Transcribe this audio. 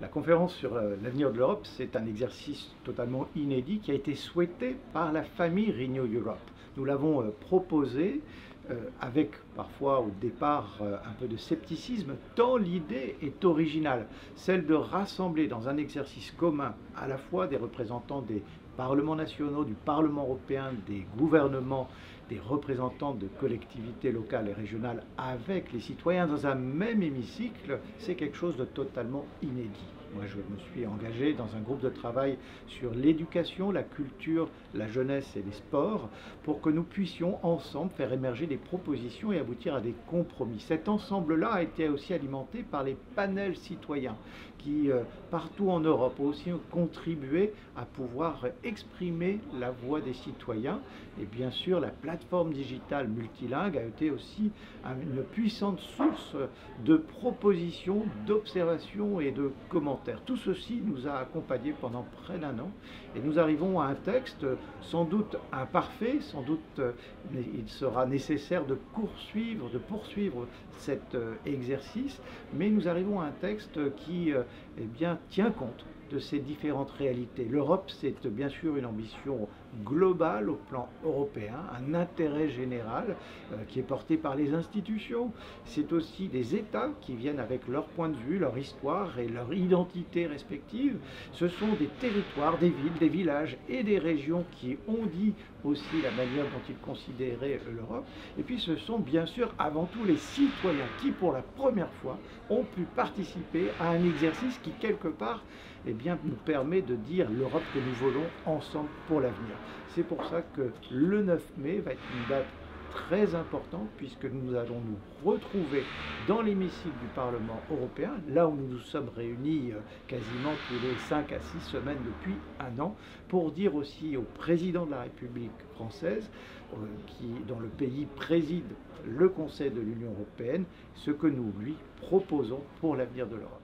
La conférence sur l'avenir de l'Europe, c'est un exercice totalement inédit qui a été souhaité par la famille Renew Europe. Nous l'avons proposé avec parfois au départ un peu de scepticisme, tant l'idée est originale, celle de rassembler dans un exercice commun à la fois des représentants des parlements nationaux, du Parlement européen, des gouvernements, des représentants de collectivités locales et régionales avec les citoyens dans un même hémicycle, c'est quelque chose de totalement inédit. Moi, je me suis engagé dans un groupe de travail sur l'éducation, la culture, la jeunesse et les sports pour que nous puissions ensemble faire émerger des propositions et aboutir à des compromis. Cet ensemble-là a été aussi alimenté par les panels citoyens qui, partout en Europe, ont aussi contribué à pouvoir exprimer la voix des citoyens. Et bien sûr, la plateforme digitale multilingue a été aussi une puissante source de propositions, d'observations et de commentaires. Tout ceci nous a accompagnés pendant près d'1 an et nous arrivons à un texte sans doute imparfait, sans doute il sera nécessaire de poursuivre cet exercice, mais nous arrivons à un texte qui tient compte de ces différentes réalités. L'Europe, c'est bien sûr une ambition globale au plan européen, un intérêt général qui est porté par les institutions. C'est aussi des États qui viennent avec leur point de vue, leur histoire et leur identité respective. Ce sont des territoires, des villes, des villages et des régions qui ont dit aussi la manière dont ils considéraient l'Europe. Et puis ce sont bien sûr avant tout les citoyens qui, pour la première fois, ont pu participer à un exercice qui, quelque part, nous permet de dire l'Europe que nous voulons ensemble pour l'avenir. C'est pour ça que le 9 mai va être une date très importante puisque nous allons nous retrouver dans l'hémicycle du Parlement européen, là où nous nous sommes réunis quasiment tous les 5 à 6 semaines depuis 1 an, pour dire aussi au président de la République française, dont le pays préside le Conseil de l'Union européenne, ce que nous lui proposons pour l'avenir de l'Europe.